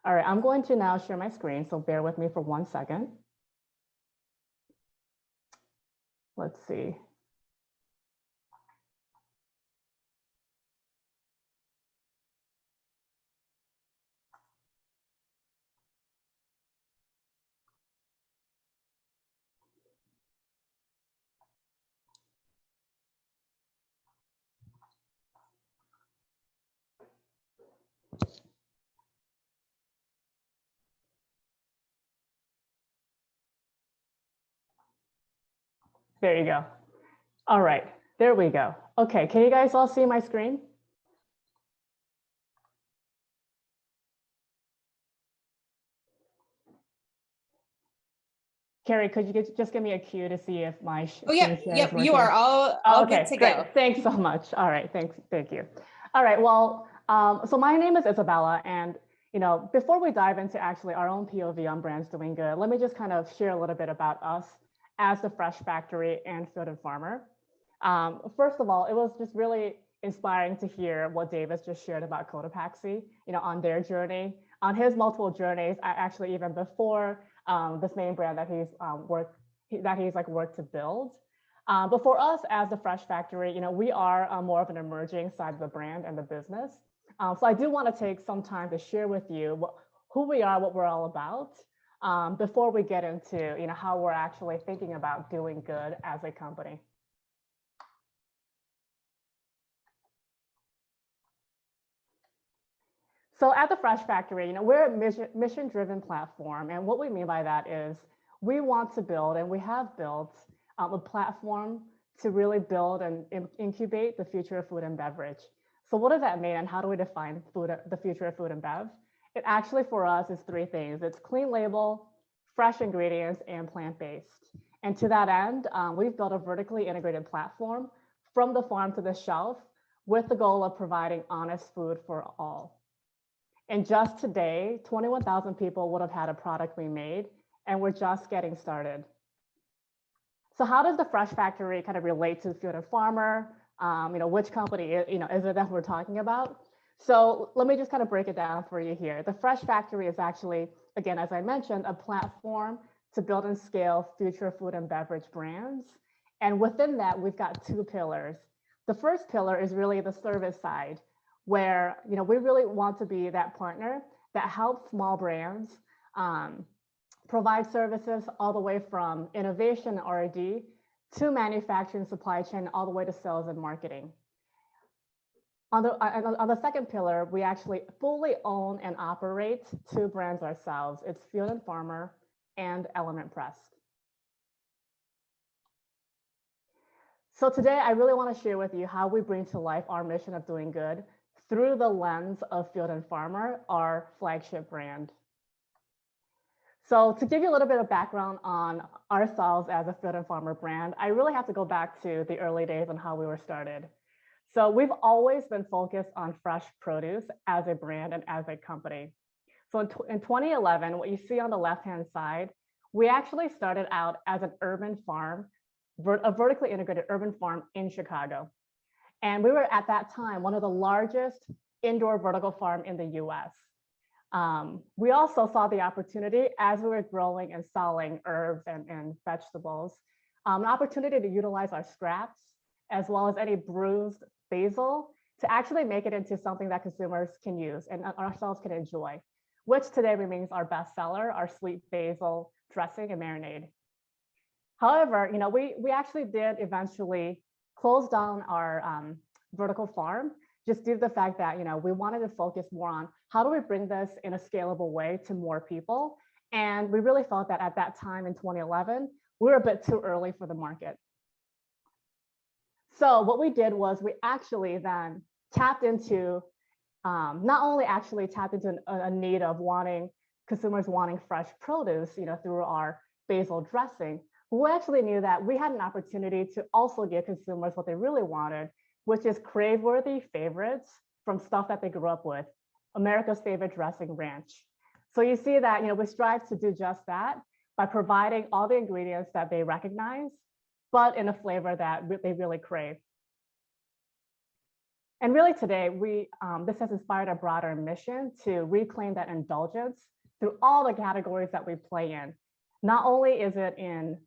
All right, I'm going to now share my screen, so bear with me for 1 second. Let's see. There you go. All right, there we go. Okay, can you guys all see my screen? Carrie, could you just give me a cue to see if my screen share is working? You are all okay, good to great. go. Thanks so much. All right, thank you. All right, well, so my name is Isabella, and before we dive into actually our own POV on brands doing good, let me just kind of share a little bit about us as the Fresh Factory and Field and Farmer. First of all, it was just really inspiring to hear what Davis just shared about Cotopaxi, on their journey, on his multiple journeys. Actually, even before this main brand that he's worked to build. But for us as the Fresh Factory, we are more of an emerging side of the brand and the business. So I do want to take some time to share with you who we are, what we're all about, before we get into how we're actually thinking about doing good as a company. So at the Fresh Factory, we're a mission-driven platform. And what we mean by that is we want to build, and we have built, a platform to really build and incubate the future of food and beverage. So what does that mean, and how do we define the future of food and bev? It actually, for us, is 3 things. It's clean label, fresh ingredients, and plant-based. And to that end, we've built a vertically integrated platform from the farm to the shelf with the goal of providing honest food for all. And just today, 21,000 people would have had a product we made, and we're just getting started. So how does the Fresh Factory kind of relate to Field and Farmer? Which company is it that we're talking about? So let me just kind of break it down for you here. The Fresh Factory is actually, again, as I mentioned, a platform to build and scale future food and beverage brands. And within that, we've got 2 pillars. The first pillar is really the service side, where we really want to be that partner that helps small brands provide services all the way from innovation R&D to manufacturing, supply chain, all the way to sales and marketing. On the second pillar, we actually fully own and operate 2 brands ourselves. It's Field and Farmer and Element Press. So today, I really want to share with you how we bring to life our mission of doing good through the lens of Field and Farmer, our flagship brand. So to give you a little bit of background on ourselves as a Field and Farmer brand, I really have to go back to the early days on how we were started. So we've always been focused on fresh produce as a brand and as a company. So in 2011, what you see on the left-hand side, we actually started out as an urban farm, a vertically integrated urban farm in Chicago. And we were at that time one of the largest indoor vertical farm in the US. We also saw the opportunity as we were growing and selling herbs and vegetables, an opportunity to utilize our scraps as well as any bruised basil to actually make it into something that consumers can use and ourselves can enjoy, which today remains our best seller, our sweet basil dressing and marinade. However, we actually did eventually close down our vertical farm, just due to the fact that we wanted to focus more on how do we bring this in a scalable way to more people. And we really felt that at that time in 2011, we were a bit too early for the market. So what we did was we actually then tapped into, not only actually tapped into a need of consumers wanting fresh produce, through our basil dressing, but we actually knew that we had an opportunity to also give consumers what they really wanted, which is crave-worthy favorites from stuff that they grew up with, America's favorite dressing, ranch. So you see that we strive to do just that by providing all the ingredients that they recognize, but in a flavor that they really crave. And really today, this has inspired a broader mission to reclaim that indulgence through all the categories that we play in. Not only is it in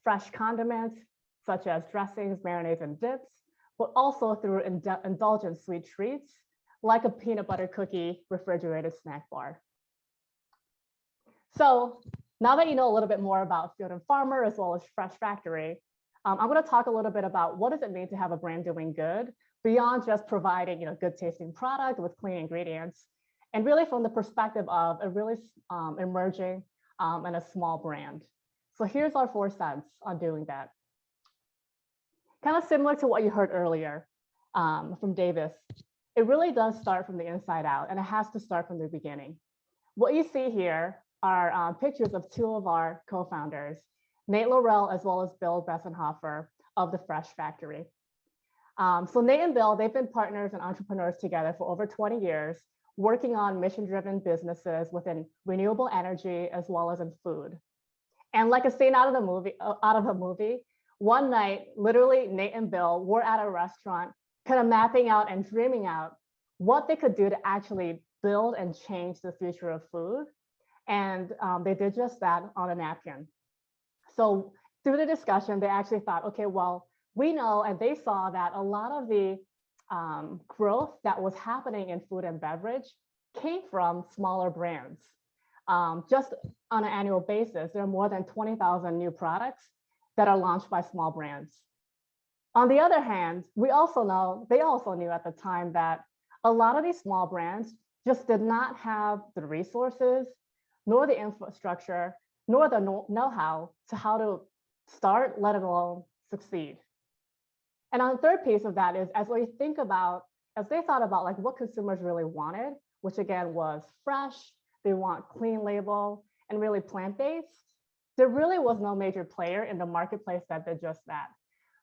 fresh condiments, such as dressings, marinades, and dips, but also through indulgent sweet treats, like a peanut butter cookie refrigerated snack bar. So now that you know a little bit more about Field and Farmer as well as Fresh Factory, I'm going to talk a little bit about what does it mean to have a brand doing good beyond just providing good tasting product with clean ingredients, and really from the perspective of a really emerging and a small brand. So here's our 4 cents on doing that. Kind of similar to what you heard earlier from Davis, it really does start from the inside out, and it has to start from the beginning. What you see here are pictures of 2 of our co-founders, Nate Laurel as well as Bill Bessenhofer of the Fresh Factory. So Nate and Bill, they've been partners and entrepreneurs together for over 20 years, working on mission-driven businesses within renewable energy as well as in food. And like a scene out of a movie, one night, literally Nate and Bill were at a restaurant, kind of mapping out and dreaming out what they could do to actually build and change the future of food. And they did just that on a napkin. So through the discussion, they actually thought, okay, well, we know, and they saw that a lot of the growth that was happening in food and beverage came from smaller brands. Just on an annual basis, there are more than 20,000 new products that are launched by small brands. On the other hand, they also knew at the time that a lot of these small brands just did not have the resources, nor the infrastructure, nor the know-how to how to start, let alone succeed. And on the third piece of that is, as they thought about like what consumers really wanted, which again was fresh, they want clean label and really plant-based, there really was no major player in the marketplace that did just that.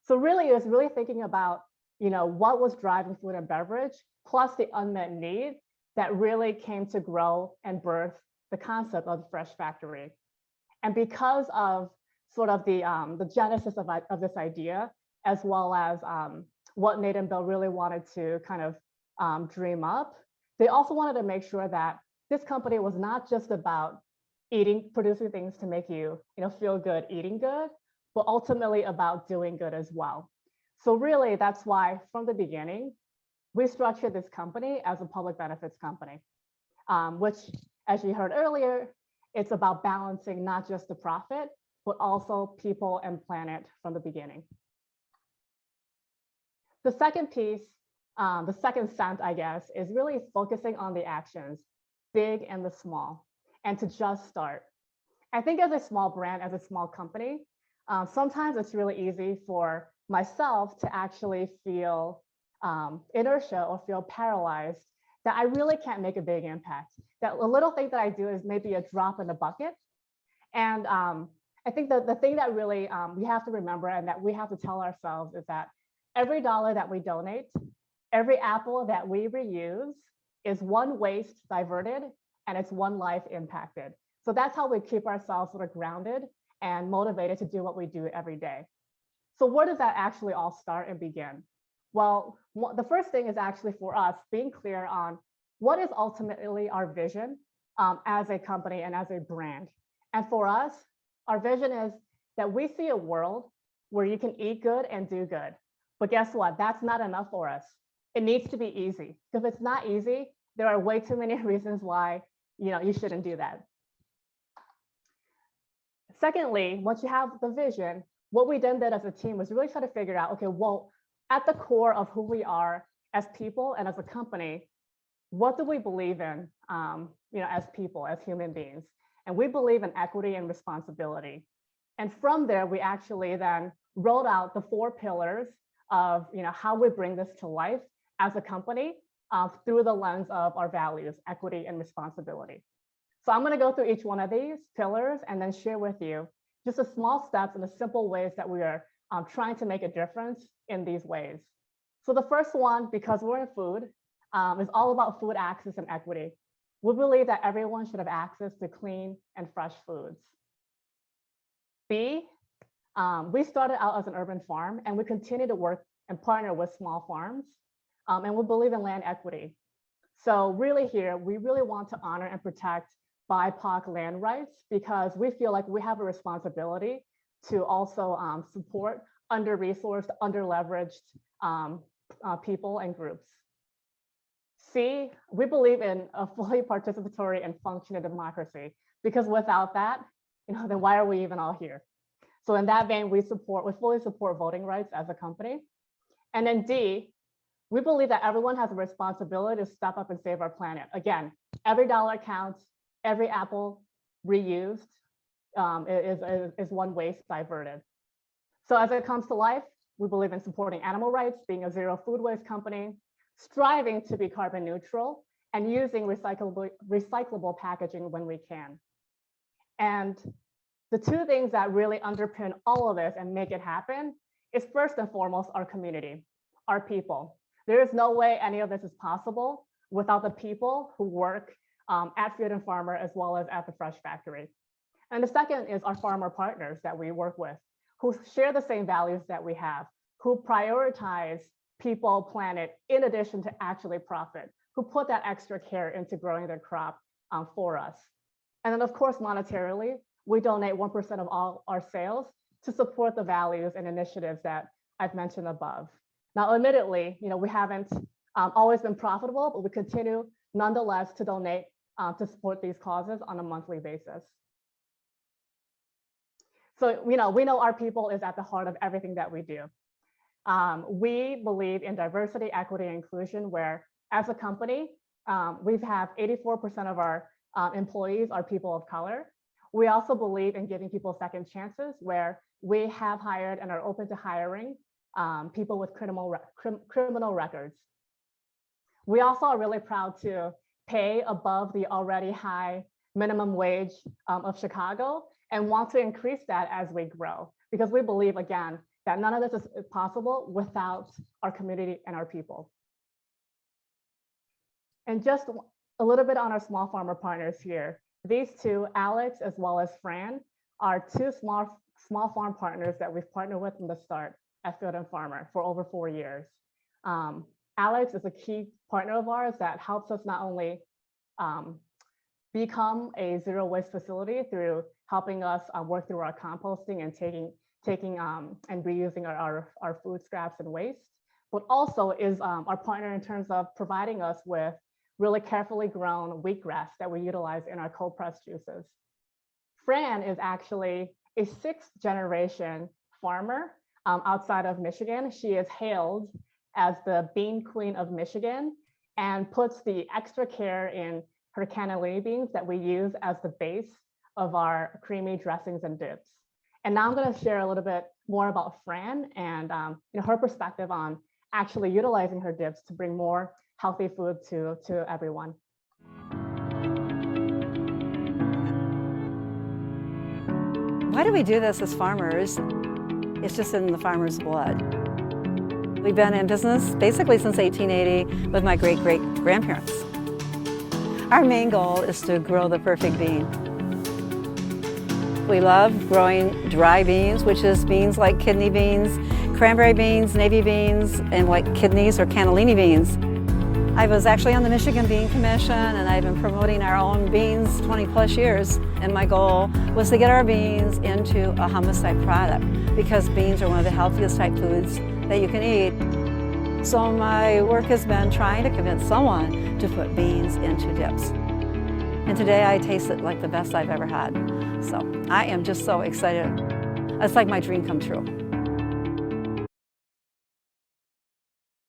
So really, it was really thinking about, what was driving food and beverage, plus the unmet need that really came to grow and birth the concept of the Fresh Factory. And because of sort of the genesis of this idea, as well as what Nate and Bill really wanted to kind of dream up, they also wanted to make sure that this company was not just about producing things to make you, feel good, eating good, but ultimately about doing good as well. So really, that's why from the beginning, we structured this company as a public benefits company, which, as you heard earlier, it's about balancing not just the profit, but also people and planet from the beginning. The second piece, the second cent, I guess, is really focusing on the actions, big and the small, and to just start. I think as a small brand, as a small company, sometimes it's really easy for myself to actually feel inertia or feel paralyzed that I really can't make a big impact. That a little thing that I do is maybe a drop in the bucket. And I think that the thing that really we have to remember and that we have to tell ourselves is that every dollar that we donate, every apple that we reuse is one waste diverted and it's one life impacted. So that's how we keep ourselves sort of grounded and motivated to do what we do every day. So where does that actually all start and begin? Well, the first thing is actually for us being clear on what is ultimately our vision as a company and as a brand. And for us, our vision is that we see a world where you can eat good and do good. But guess what? That's not enough for us. It needs to be easy. If it's not easy, there are way too many reasons why you shouldn't do that. Secondly, once you have the vision, what we then did as a team was really try to figure out, okay, well, at the core of who we are as people and as a company, what do we believe in, as people, as human beings? And we believe in equity and responsibility. And from there, we actually then wrote out the 4 pillars of how we bring this to life as a company through the lens of our values, equity and responsibility. So I'm going to go through each one of these pillars and then share with you just the small steps and the simple ways that we are trying to make a difference in these ways. So the first one, because we're in food, is all about food access and equity. We believe that everyone should have access to clean and fresh foods. B, we started out as an urban farm and we continue to work and partner with small farms. and we believe in land equity. So really here, we really want to honor and protect BIPOC land rights because we feel like we have a responsibility to also support under-resourced, under-leveraged people and groups. C, we believe in a fully participatory and functioning democracy because without that, then why are we even all here? So in that vein, we fully support voting rights as a company. And then D, we believe that everyone has a responsibility to step up and save our planet. Again, every dollar counts, every apple reused is one waste diverted. So as it comes to life, we believe in supporting animal rights, being a zero food waste company, striving to be carbon neutral, and using recyclable packaging when we can. And the two things that really underpin all of this and make it happen is first and foremost our community, our people. There is no way any of this is possible without the people who work at Field and Farmer as well as at the Fresh Factory. And the second is our farmer partners that we work with, who share the same values that we have, who prioritize people, planet, in addition to actually profit, who put that extra care into growing their crop for us. And then of course, monetarily, we donate 1% of all our sales to support the values and initiatives that I've mentioned above. Now, admittedly, we haven't always been profitable, but we continue nonetheless to donate to support these causes on a monthly basis. So, we know our people is at the heart of everything that we do. We believe in diversity, equity, and inclusion, where as a company, we have 84% of our employees are people of color. We also believe in giving people second chances, where we have hired and are open to hiring people with criminal records. We also are really proud to pay above the already high minimum wage of Chicago and want to increase that as we grow, because we believe, again, that none of this is possible without our community and our people. And just a little bit on our small farmer partners here. These two, Alex as well as Fran, are two small farm partners that we've partnered with from the start at Field and Farmer for over 4 years. Alex is a key partner of ours that helps us not only become a zero waste facility through helping us work through our composting and taking and reusing our food scraps and waste, but also is our partner in terms of providing us with really carefully grown wheatgrass that we utilize in our cold pressed juices. Fran is actually a 6th generation farmer outside of Michigan. She is hailed as the bean queen of Michigan and puts the extra care in her cannellini beans that we use as the base of our creamy dressings and dips. And now I'm going to share a little bit more about Fran and her perspective on actually utilizing her dips to bring more healthy food to everyone. Why do we do this as farmers? It's just in the farmer's blood. We've been in business basically since 1880 with my great-great-grandparents. Our main goal is to grow the perfect bean. We love growing dry beans, which is beans like kidney beans, cranberry beans, navy beans, and like kidneys or cannellini beans. I was actually on the Michigan Bean Commission, and I've been promoting our own beans 20 plus years. And my goal was to get our beans into a hummus type product because beans are one of the healthiest type foods that you can eat. So my work has been trying to convince someone to put beans into dips. And today I taste it like the best I've ever had. So I am just so excited. It's like my dream come true.